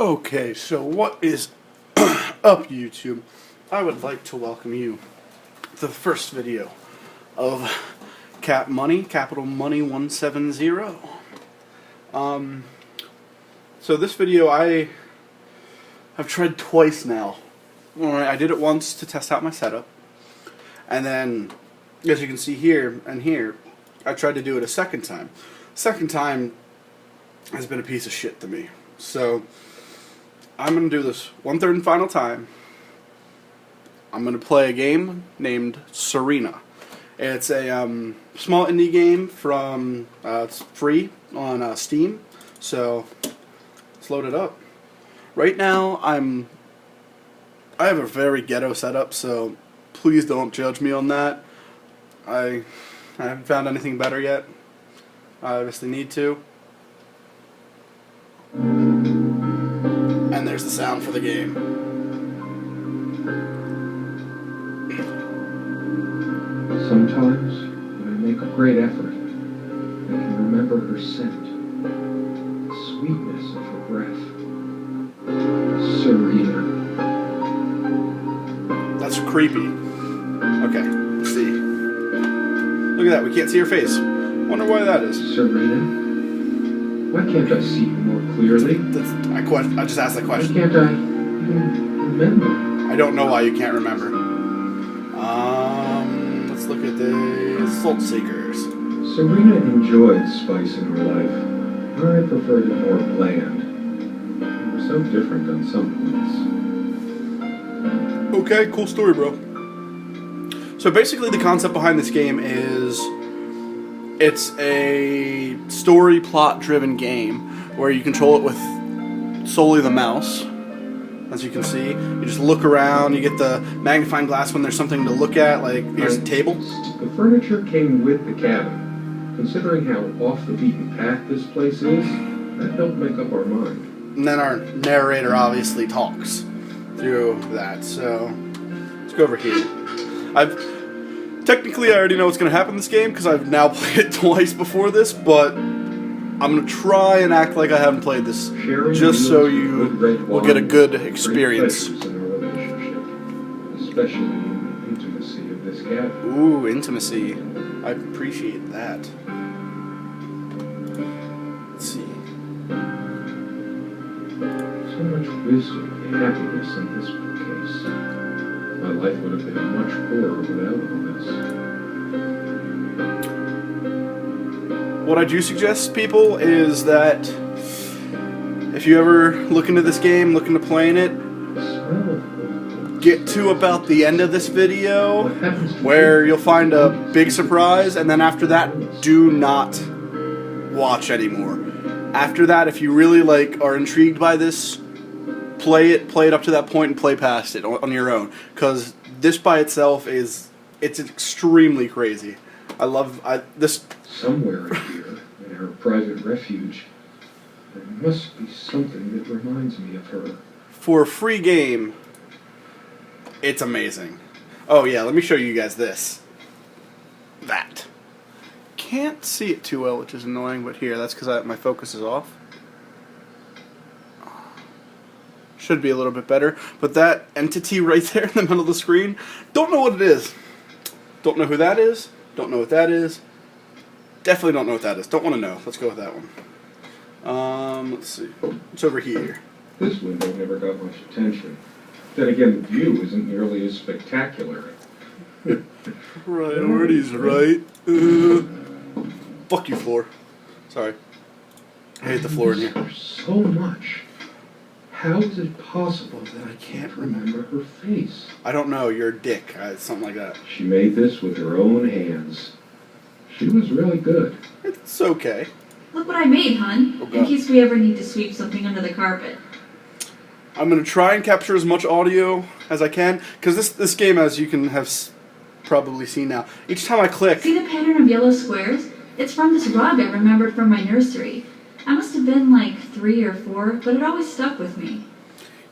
Okay, so what is up, YouTube? I would like to welcome you to the first video of Capital Money 170. So this video I have tried twice now. I did it once to test out my setup, and then, as you can see here and here, I tried to do it a second time. Second time has been a piece of shit to me. So I'm going to do this one third and final time. I'm going to play a game named Serena. It's a small indie game from, it's free on Steam, so let's load it up. Right now I have a very ghetto setup, so please don't judge me on that. I haven't found anything better yet. I obviously need to. And there's the sound for the game. Sometimes, when I make a great effort, I can remember her scent, the sweetness of her breath. Serena. That's creepy. Okay, let's see. Look at that, we can't see her face. Wonder why that is. Serena? Why can't I see you more clearly? I just asked that question. Why can't I even remember? I don't know why you can't remember. Let's look at the Salt Seekers. Serena enjoyed spice in her life. I preferred it more bland. We're so different on some points. Okay, cool story, bro. So basically the concept behind this game is it's a story plot driven game where you control it with solely the mouse. As you can see, you just look around, you get the magnifying glass when there's something to look at, like here's a table. The furniture came with the cabin. Considering how off the beaten path this place is, that helped make up our mind. And then our narrator obviously talks through that, so let's go over here. Technically, I already know what's going to happen in this game because I've now played it twice before this, but I'm going to try and act like I haven't played this, just so you will get a good experience. Especially in the intimacy of this cabin. Ooh, intimacy. I appreciate that. Let's see. So much wisdom and happiness in this bookcase. My life would have been much poorer without all this. What I do suggest, people, is that if you ever look into this game, look into playing it, get to about the end of this video where you'll find a big surprise, and then after that, do not watch anymore. After that, if you really are intrigued by this, play it up to that point and play past it on your own, because this by itself it's extremely crazy. I love this. Somewhere in here, in her private refuge, there must be something that reminds me of her. For a free game, it's amazing. Oh yeah, let me show you guys this. That. Can't see it too well, which is annoying, but here, that's because my focus is off. Should be a little bit better, but that entity right there in the middle of the screen, don't know what it is. Don't know who that is. Don't know what that is. Definitely don't know what that is. Don't want to know. Let's go with that one. Let's see. It's over here. This window never got much attention. Then again, the view isn't nearly as spectacular. Priorities, right? Fuck you, floor. Sorry. I hate the floor in here. So much. How is it possible that I can't remember her face? I don't know. You're a dick. Something like that. She made this with her own hands. She was really good. It's okay. Look what I made, hon. Oh, in case we ever need to sweep something under the carpet. I'm going to try and capture as much audio as I can, because this game, as you can have probably seen now, each time I click... See the pattern of yellow squares? It's from this rug I remembered from my nursery. I must have been like 3 or 4, but it always stuck with me.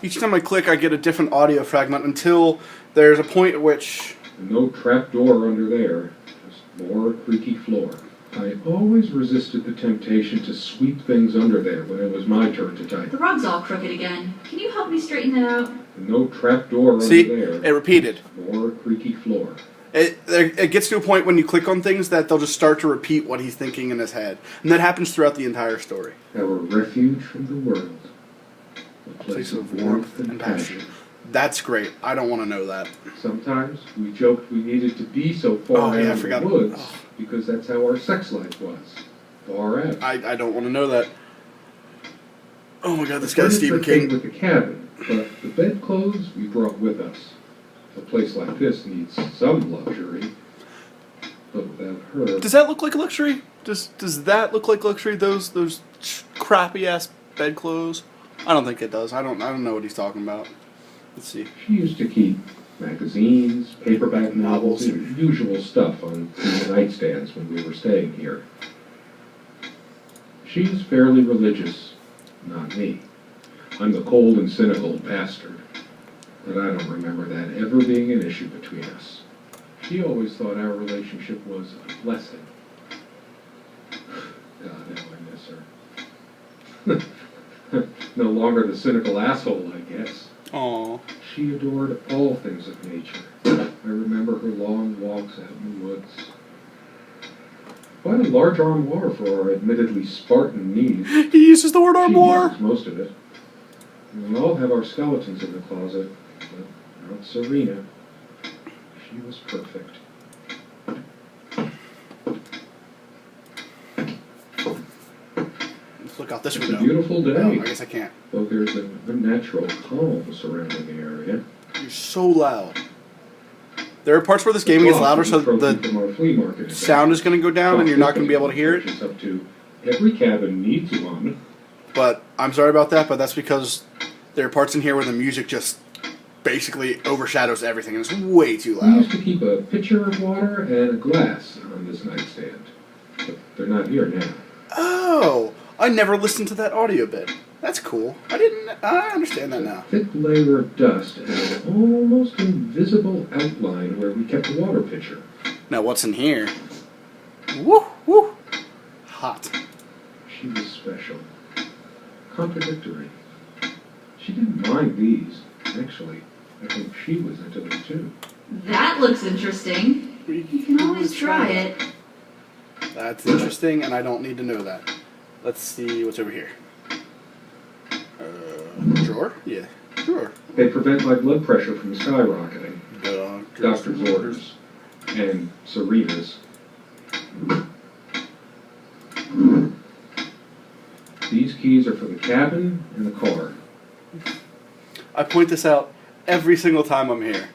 Each time I click, I get a different audio fragment until there's a point at which... No trap door under there. Just more creaky floor. I always resisted the temptation to sweep things under there when it was my turn to type. The rug's all crooked again. Can you help me straighten that out? No trapdoor under See, there. it repeated. More creaky floor. It gets to a point when you click on things that they'll just start to repeat what he's thinking in his head. And that happens throughout the entire story. Our refuge from the world. A place of warmth and passion. That's great. I don't want to know that. Sometimes we joked we needed to be so far out of the woods because that's how our sex life was. Far out. I don't want to know that. Oh my god, this guy's Stephen King. With the cabin, but the bedclothes we brought with us. A place like this needs some luxury, but without her... Does that look like luxury? Does that look like luxury? Those crappy ass bedclothes? I don't think it does. I don't know what he's talking about. Let's see. She used to keep magazines, paperback novels, and usual stuff on the nightstands when we were staying here. She's fairly religious, not me. I'm the cold and cynical bastard. But I don't remember that ever being an issue between us. She always thought our relationship was a blessing. God, how I miss her. No longer the cynical asshole, I guess. Aww. She adored all things of nature. I remember her long walks out in the woods. Quite a large armoire for our admittedly Spartan needs. He uses the word armoire. She uses most of it. We all have our skeletons in the closet, but not Serena. She was perfect. Let's look out this It's window. a beautiful day. No, I guess I can't. Though there's an unnatural calm surrounding the area. You're so loud. There are parts where this game gets louder, so the sound is going to go down, and you're not going to be able to hear it. Up to every cabin needs one. But I'm sorry about that, but that's because there are parts in here where the music just basically overshadows everything, and it's way too We loud. used to keep a pitcher of water and a glass on this nightstand, but they're not here now. Oh, I never listened to that audio bit. That's cool. I understand that now. Thick layer of dust and an almost invisible outline where we kept the water pitcher. Now what's in here? Woo, woo. Hot. She was special. Contradictory. She didn't mind these. Actually, I think she was into them too. That looks interesting. You can always try it. That's interesting, and I don't need to know that. Let's see what's over here. Drawer? Yeah, drawer. They prevent my blood pressure from skyrocketing. Doctor's orders. And Serena's. These keys are for the cabin and the car. I point this out every single time I'm here.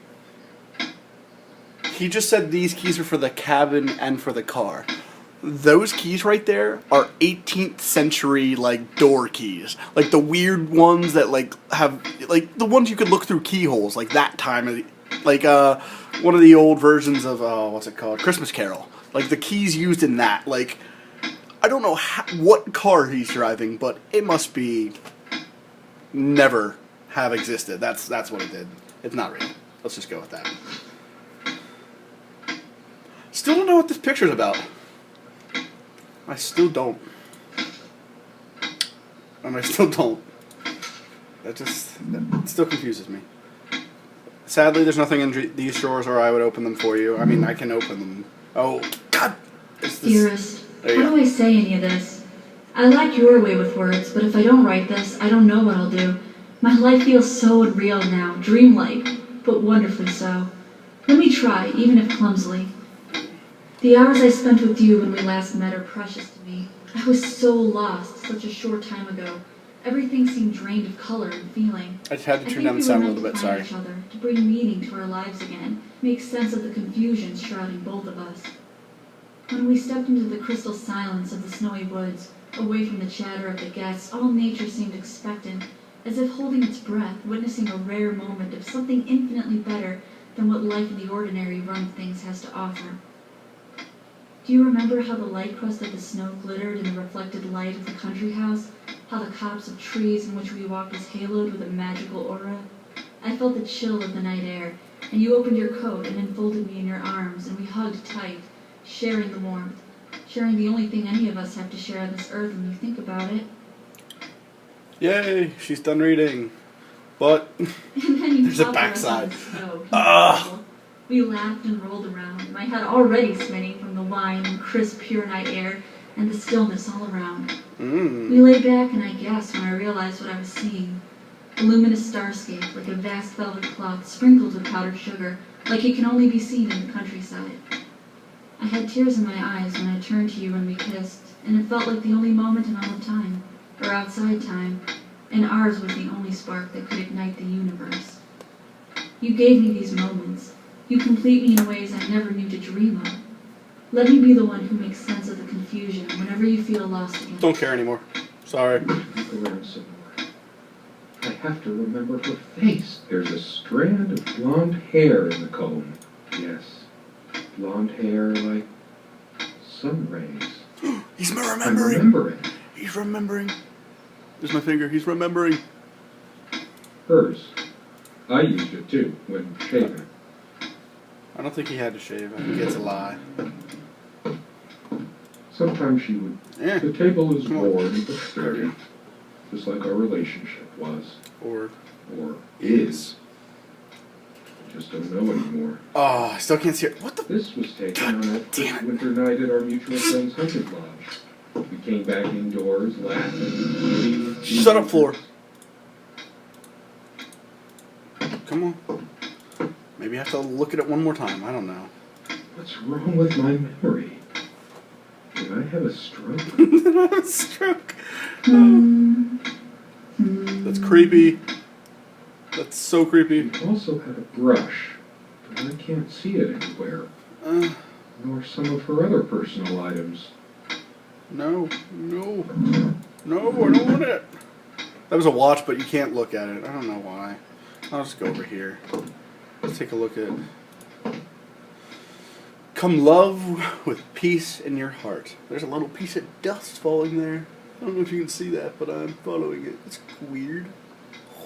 He just said these keys are for the cabin and for the car. Those keys right there are 18th century, like, door keys. Like, the weird ones that, like, have, like, the ones you could look through keyholes, like, that time. Like, one of the old versions of, what's it called? Christmas Carol. Like, the keys used in that. Like, I don't know what car he's driving, but it must be never have existed. That's what it did. It's not real. Let's just go with that. Still don't know what this picture's about. I still don't. And I still don't. That still confuses me. Sadly, there's nothing in these drawers or I would open them for you. I mean, I can open them. Oh, God! Dearest, how do I say any of this? I like your way with words, but if I don't write this, I don't know what I'll do. My life feels so unreal now, dreamlike, but wonderfully so. Let me try, even if clumsily. The hours I spent with you when we last met are precious to me. I was so lost such a short time ago. Everything seemed drained of color and feeling. I just had to turn down the sound a little bit, sorry. Each other, to bring meaning to our lives again, make sense of the confusion shrouding both of us. When we stepped into the crystal silence of the snowy woods, away from the chatter of the guests, all nature seemed expectant, as if holding its breath, witnessing a rare moment of something infinitely better than what life in the ordinary run of things has to offer. Do you remember how the light crust of the snow glittered in the reflected light of the country house? How the copse of trees in which we walked was haloed with a magical aura? I felt the chill of the night air, and you opened your coat and enfolded me in your arms, and we hugged tight, sharing the warmth, sharing the only thing any of us have to share on this earth when you think about it. Yay, she's done reading. But And then you there's a toppled us on backside. the snow. Ugh. We laughed and rolled around, my head already spinning from the wine and crisp, pure night air and the stillness all around. We lay back, and I gasped when I realized what I was seeing. A luminous starscape, like a vast velvet cloth sprinkled with powdered sugar, like it can only be seen in the countryside. I had tears in my eyes when I turned to you and we kissed, and it felt like the only moment in all of time, or outside time, and ours was the only spark that could ignite the universe. You gave me these moments. You complete me in ways I never knew to dream of. Let me be the one who makes sense of the confusion whenever you feel lost again. Don't care anymore. Sorry. Look around some more. I have to remember her face. There's a strand of blonde hair in the comb. Yes, blonde hair like sun rays. He's I'm remembering. remembering. He's remembering. There's my finger. He's remembering. Hers. I used it too when shaving. I don't think he had to shave. I think it's a lie. Sometimes she would. Yeah. The table is worn but sturdy, just like our relationship was. Or is. I just don't know anymore. oh, I still can't see it. What the? This was taken on that damn first it. winter night at our mutual friend's hunting lodge. We came back indoors, laughing, eating. Shut up, floor. Come on. Maybe I have to look at it one more time. I don't know. What's wrong with my memory? Did I have a stroke? Stroke. That's creepy. That's so creepy. We also had a brush, but I can't see it anywhere. Nor some of her other personal items. No, no, no, I don't want it. That was a watch, but you can't look at it. I don't know why. I'll just go over here. Let's take a look at. Come love with peace in your heart. There's a little piece of dust falling there. I don't know if you can see that, but I'm following it. It's weird.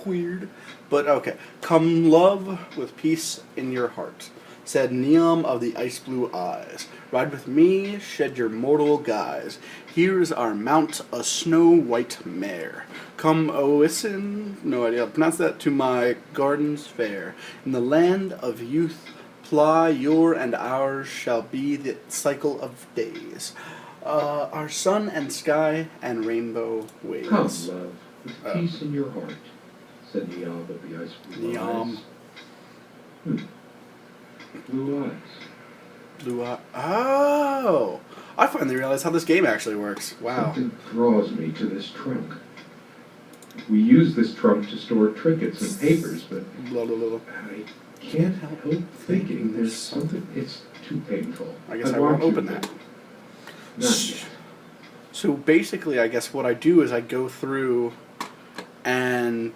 Weird. But okay. Come love with peace in your heart. Said Neom of the ice blue eyes. Ride with me, shed your mortal guise. Here's our mount, a snow-white mare. Come oisten, no idea how to pronounce that, to my gardens fair. In the land of youth, ply your and ours shall be the cycle of days. Our sun and sky and rainbow waves. Come, love, with peace in your heart, said Neom of the ice blue Neom. eyes. Blue eyes. Blue eye. Oh! I finally realized how this game actually works. Wow. Something draws me to this trunk. We use this trunk to store trinkets and papers, but Blah, blah, blah. I can't help thinking there's something. It's too painful. I guess I won't want open to, that. but Not yet. So basically, I guess what I do is I go through, and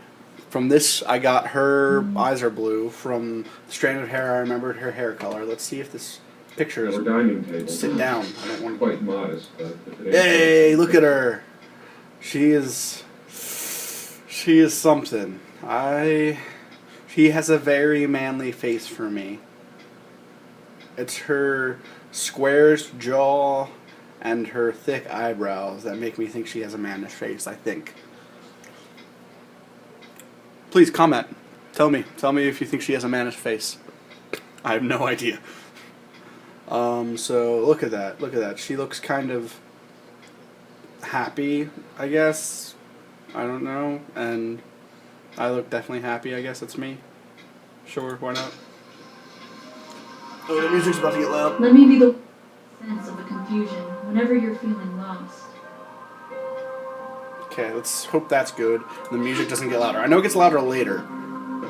from this, I got her eyes are blue. From the strand of hair, I remembered her hair color. Let's see if this picture is. Our dining table. Sit down. I don't want to. Quite modest, but if it ain't Hey, look at her. She is something. She has a very manly face for me. It's her squares jaw and her thick eyebrows that make me think she has a mannish face, I think. Please comment. Tell me if you think she has a mannish face. I have no idea. So look at that. She looks kind of happy, I guess. I don't know. And I look definitely happy, I guess it's me. Sure, why not? Oh, the music's about to get loud. Let me be the sense of the confusion whenever you're feeling lost. Okay, let's hope that's good. The music doesn't get louder. I know it gets louder later,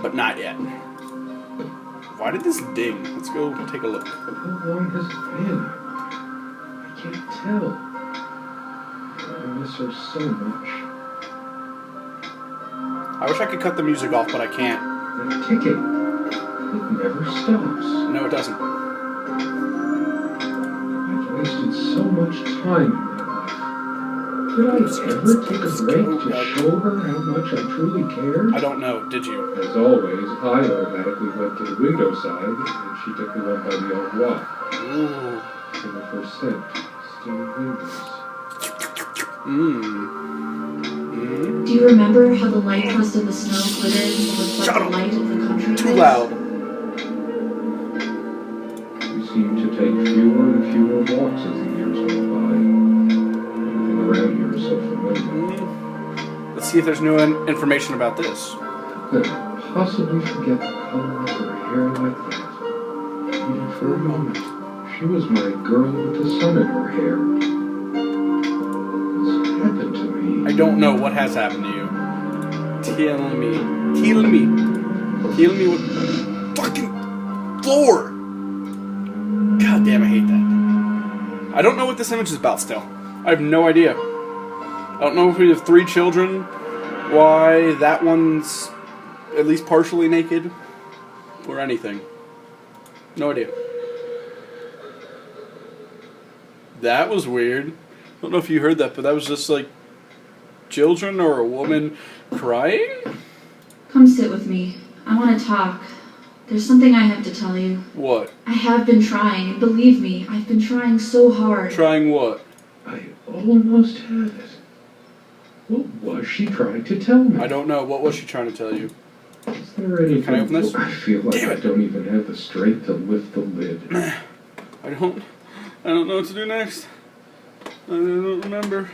but not yet. Why did this ding? Let's go take a look. How long has it been? I can't tell. I miss her so much. I wish I could cut the music off, but I can't. That ticking. It never stops. No, it doesn't. I've wasted so much time in my life. Did I ever take a break to show her how much I truly cared? I don't know. Did you? As always, I automatically went to the window side, and she took the one by the old wall. Ooh. Some of her scent still windows. Do you remember how the light crust of the snow glittered will reflect the light of the country? Too loud. We seem to take fewer and fewer walks as the years go by. Everything around here is so familiar. Let's see if there's new information about this. How could I possibly forget the color of her hair like that? Even for a moment. She was my girl with the sun in her hair. What's happened to me? I don't know what has happened to you. Tell me. Tell me. Tell me what... Fucking floor! God damn, I hate that. I don't know what this image is about still. I have no idea. I don't know if we have 3 children, why that one's at least partially naked, or anything. No idea. That was weird. I don't know if you heard that, but that was just like children or a woman crying? Come sit with me. I want to talk. There's something I have to tell you. What? I have been trying, and believe me, I've been trying so hard. Trying what? I almost had it. What was she trying to tell me? I don't know. What was she trying to tell you? Is there anything? Can I open this? I feel like I don't even have the strength to lift the lid. I don't know what to do next. I don't remember.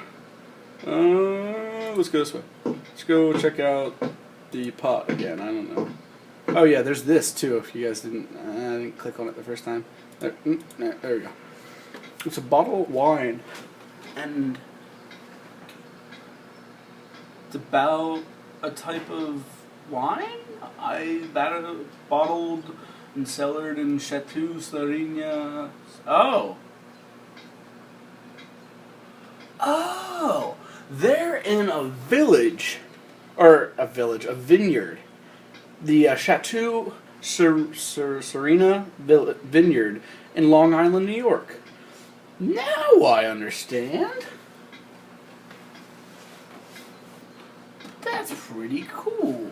Let's go this way. Let's go check out the pot again. I don't know. Oh yeah, there's this too. If you guys didn't, I didn't click on it the first time. There we go. It's a bottle of wine, and it's about a type of wine. Bottled and cellared in Chateau Serena. Oh, they're in a village, a vineyard. The Chateau Serena Vineyard in Long Island, New York. Now I understand. That's pretty cool.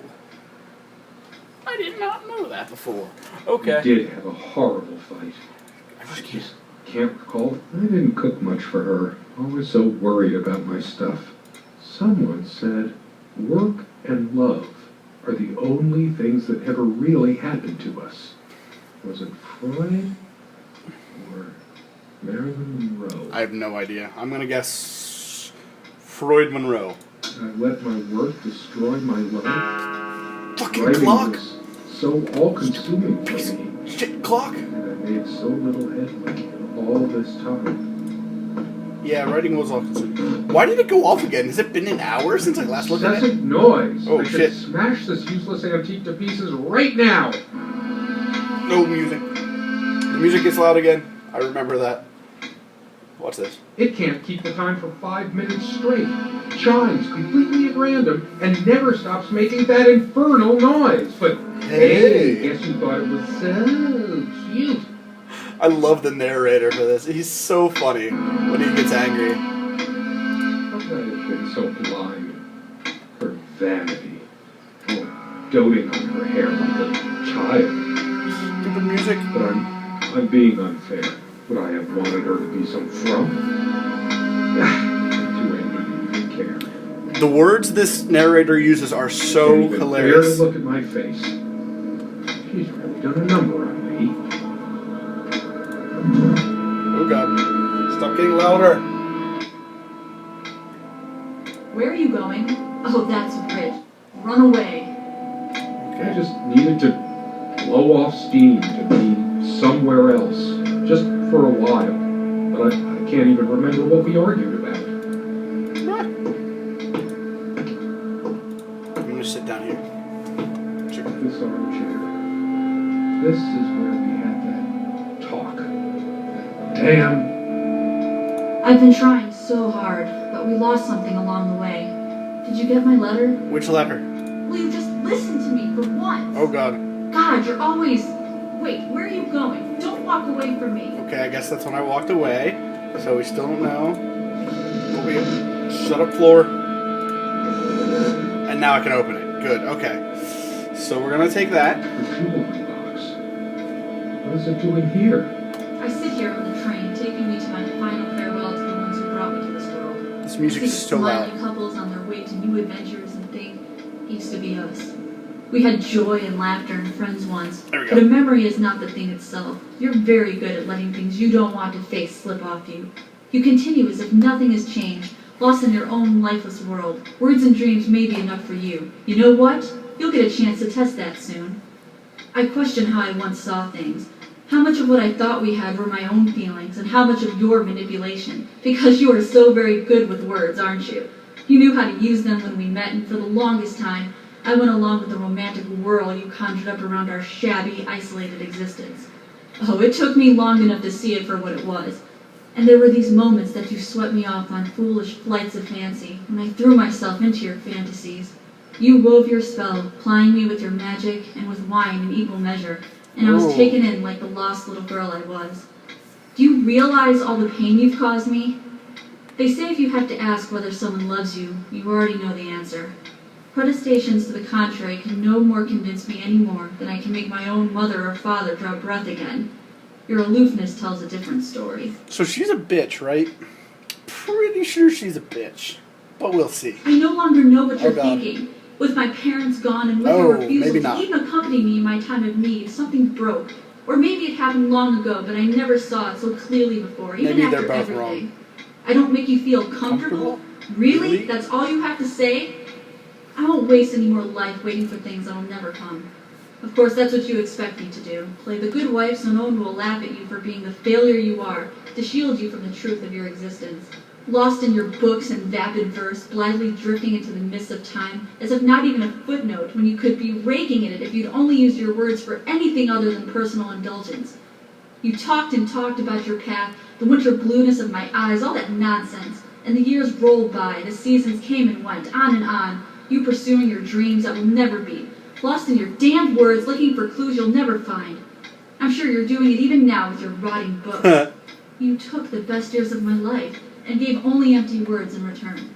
I did not know that before. Okay. We did have a horrible fight. I just can't recall. I didn't cook much for her. Always so worried about my stuff. Someone said, work and love are the only things that ever really happened to us. Was it Freud or Marilyn Monroe? I have no idea. I'm gonna guess Freud Monroe. I let my work destroy my love. Fucking Writing clock! was so all-consuming for me. Shit, clock! And I made so little headway in all this time. Yeah, writing was all consuming. Why did it go off again? Has it been an hour since I last looked at it? Incessant noise! Oh, I shit. should smash this useless antique to pieces right now! No music. The music gets loud again. I remember that. Watch this. It can't keep the time for 5 minutes straight. Chimes completely at random and never stops making that infernal noise. But hey, guess you thought it was so cute. I love the narrator for this. He's so funny when he gets angry. How could I have been so blind? Her vanity. Oh, doting on her hair like a child. Stupid music. But I'm being unfair. Would I have wanted her to be some frump? Too angry to even care. The words this narrator uses are so Can't even hilarious. bear to look at my face. She's really done a number on me. Oh god. Stop getting louder. Where are you going? Oh, that's a bridge. Run away. I just needed to blow off steam to be somewhere else. Just for a while. But I can't even remember what we argued about. I'm gonna sit down here. Check this armchair. This is where we had that talk. Damn. I've been trying so hard, but we lost something along the way. Did you get my letter? Which letter? Will you just listen to me for once? Oh god. God, you're always... Wait, where are you going? Don't walk away from me. Okay, I guess that's when I walked away. So we still don't know. Shut up, floor. And now I can open it. Good, okay. So we're gonna take that. The jewelry box. What is it doing here? I sit here on the train, taking me to my final farewell to the This music is so loud. Smiling couples on their way to new adventures and think, used to be us. We had joy and laughter and friends once, There we but go. a memory is not the thing itself. You're very good at letting things you don't want to face slip off you. You continue as if nothing has changed, lost in your own lifeless world. Words and dreams may be enough for you. You know what? You'll get a chance to test that soon. I question how I once saw things. How much of what I thought we had were my own feelings, and how much of your manipulation, because you are so very good with words, aren't you? You knew how to use them when we met, and for the longest time, I went along with the romantic whirl you conjured up around our shabby, isolated existence. Oh, it took me long enough to see it for what it was. And there were these moments that you swept me off on foolish flights of fancy, when I threw myself into your fantasies. You wove your spell, plying me with your magic and with wine in equal measure, and I was taken in like the lost little girl I was. Do you realize all the pain you've caused me? They say if you have to ask whether someone loves you, you already know the answer. Protestations to the contrary can no more convince me any more than I can make my own mother or father draw breath again. Your aloofness tells a different story. So she's a bitch, right? Pretty sure she's a bitch. But we'll see. I no longer know what you're God. thinking. With my parents gone and with your refusal maybe to not. even accompany me in my time of need, something broke. Or maybe it happened long ago, but I never saw it so clearly before, even Maybe after they're both everything. wrong. I don't make you feel comfortable? Really? Really? That's all you have to say? I won't waste any more life waiting for things that'll never come. Of course, that's what you expect me to do. Play the good wife so no one will laugh at you for being the failure you are, to shield you from the truth of your existence. Lost in your books and vapid verse, blithely drifting into the mists of time, as if not even a footnote, when you could be raking in it if you'd only used your words for anything other than personal indulgence. You talked and talked about your path, the winter blueness of my eyes, all that nonsense. And the years rolled by, the seasons came and went, on, you pursuing your dreams that will never be, lost in your damned words, looking for clues you'll never find. I'm sure you're doing it even now with your rotting books. You took the best years of my life, and gave only empty words in return.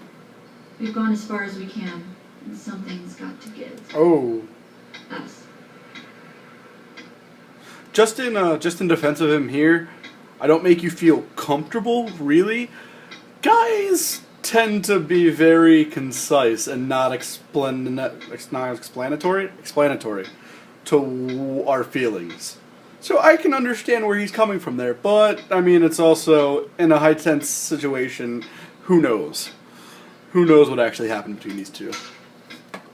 We've gone as far as we can, and something's got to give. Oh. Us. Just in defense of him here, I don't make you feel comfortable, really. Guys tend to be very concise and not explanatory to our feelings. So I can understand where he's coming from there, but, I mean, it's also, in a high-tense situation, who knows? Who knows what actually happened between these two?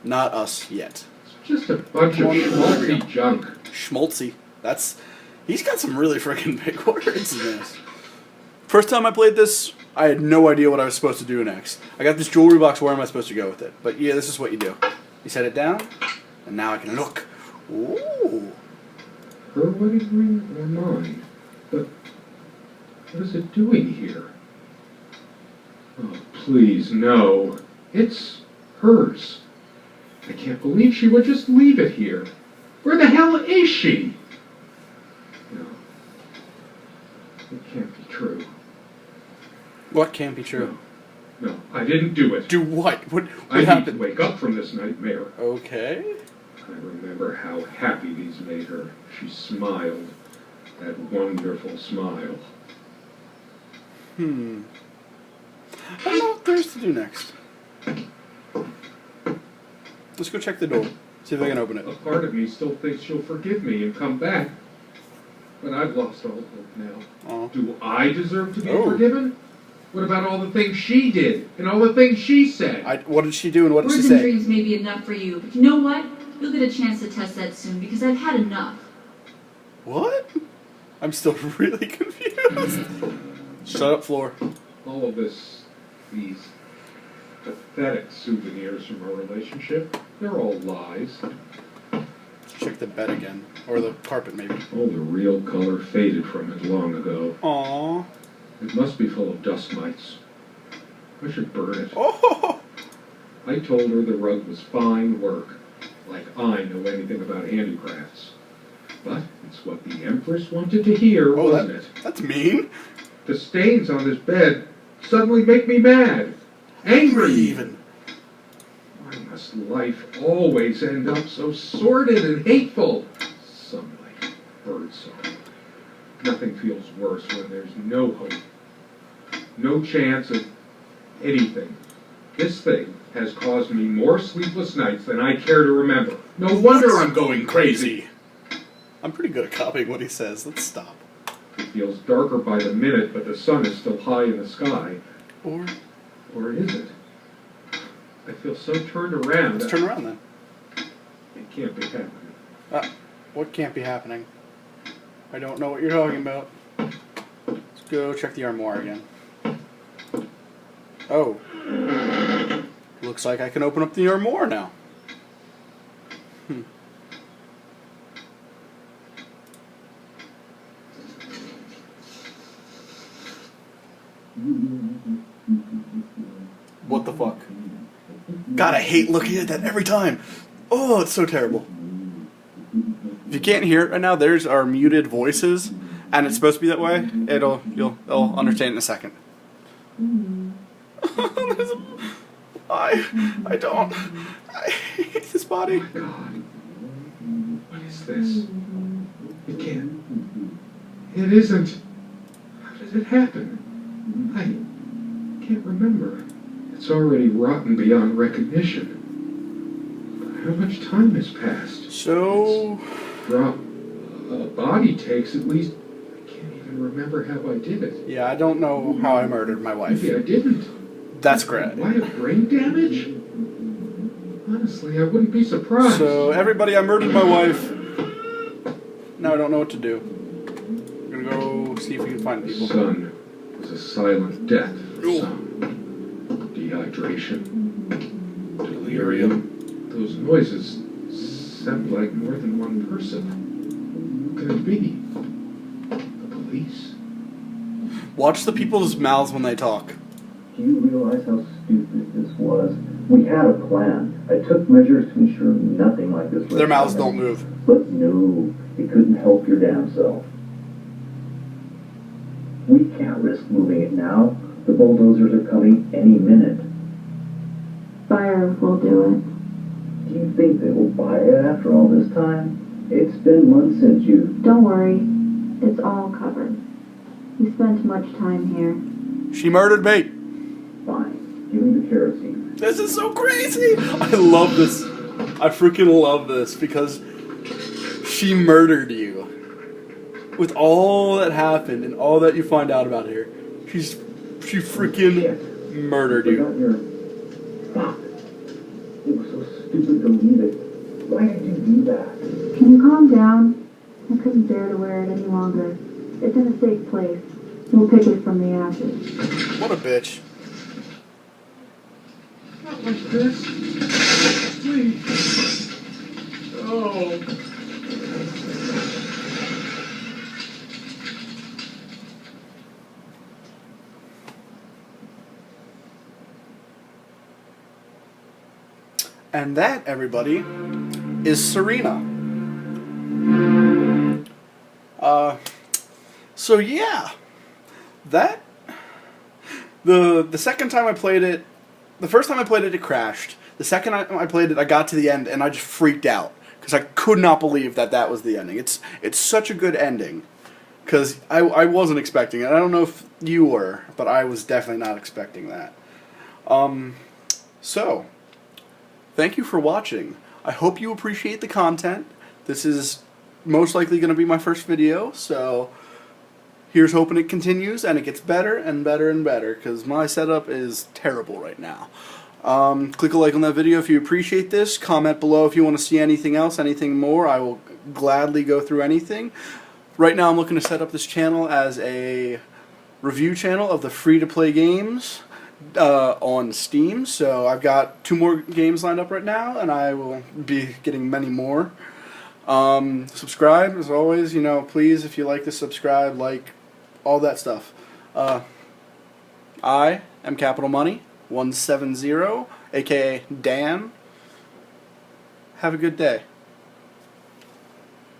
Not us yet. It's just a bunch of schmaltzy junk. Schmaltzy. He's got some really freaking big words in this. First time I played this, I had no idea what I was supposed to do next. I got this jewelry box, where am I supposed to go with it? But yeah, this is what you do. You set it down, and now I can look. Ooh. Her wedding ring or mine? But what is it doing here? Oh, please, no. It's hers. I can't believe she would just leave it here. Where the hell is she? No. It can't be true. What can't be true? No, I didn't do it. Do what? What I happened? need to wake up from this nightmare. Okay. I remember how happy these made her. She smiled. That wonderful smile. I don't know what there's to do next. Let's go check the door. See if I can open it. A part of me still thinks she'll forgive me and come back. But I've lost all hope now. Oh. Do I deserve to be Oh. forgiven? What about all the things she did and all the things she said? What did she do and what did she Words and say? dreams may be enough for you, but you know what? You'll get a chance to test that soon, because I've had enough. What? I'm still really confused. Shut up, Floor. All of these pathetic souvenirs from our relationship, they're all lies. Check the bed again. Or the carpet, maybe. All the real color faded from it long ago. Aww. It must be full of dust mites. I should burn it. Oh! I told her the rug was fine work, like I know anything about handicrafts. But it's what the Empress wanted to hear, wasn't it? That's mean. The stains on this bed suddenly make me mad. Angry even. Why must life always end up so sordid and hateful? Sunlight, birdsong. Nothing feels worse when there's no hope. No chance of anything. This thing has caused me more sleepless nights than I care to remember. No wonder I'm going crazy. I'm pretty good at copying what he says. Let's stop. It feels darker by the minute, but the sun is still high in the sky. Or is it? I feel so turned around. let's turn around then. It can't be happening. What can't be happening? I don't know what you're talking about. Let's go check the armoire again. Oh. Looks like I can open up the armoire now. What the fuck? God, I hate looking at that every time. Oh, it's so terrible. If you can't hear it right now, there's our muted voices, and it's supposed to be that way. You'll understand in a second. I hate this body. Oh my God. What is this? It can't. It isn't. How did it happen? I can't remember. It's already rotten beyond recognition. How much time has passed? So... Drop a body takes at least... I can't even remember how I did it. Yeah, I don't know how I murdered my wife. Maybe I didn't. That's great. Why have brain damage? Honestly, I wouldn't be surprised. So, everybody, I murdered my wife. Now I don't know what to do. I'm gonna go see if we can find The people. sun was a silent death for some. Dehydration. Delirium. Those noises sound like more than one person. What could it be? The police? Watch the people's mouths when they talk. Do you realize how stupid this was? We had a plan. I took measures to ensure nothing like this would Their mouths happen. don't move. But no, it couldn't help your damn self. We can't risk moving it now. The bulldozers are coming any minute. Fire will do it. Do you think they will buy it after all this time? It's been months since you... Don't worry. It's all covered. We spent much time here. She murdered me. Fine. Give me the kerosene. This is so crazy. I love this. I freaking love this because she murdered you. With all that happened and all that you find out about her, she freaking murdered you. Forgot your... Fuck. It was so stupid to leave it. Why did you do that? Can you calm down? I couldn't bear to wear it any longer. It's in a safe place. We'll pick it from the ashes. What a bitch. Not like this. Please. Oh. And that, everybody, is Serena. So yeah, that the second time I played it, the first time I played it, it crashed. The second time I played it, I got to the end and I just freaked out because I could not believe that was the ending. It's such a good ending because I wasn't expecting it. I don't know if you were, but I was definitely not expecting that. So. Thank you for watching. I hope you appreciate the content. This is most likely going to be my first video, so here's hoping it continues and it gets better and better and better, because my setup is terrible right now. Click a like on that video if you appreciate this. Comment below if you want to see anything else, anything more. I will gladly go through anything. Right now I'm looking to set up this channel as a review channel of the free-to-play games on Steam, so I've got 2 more games lined up right now, and I will be getting many more. Subscribe, as always, please, if you like this, subscribe, like, all that stuff. I am Capital Money 170, aka Dan. Have a good day.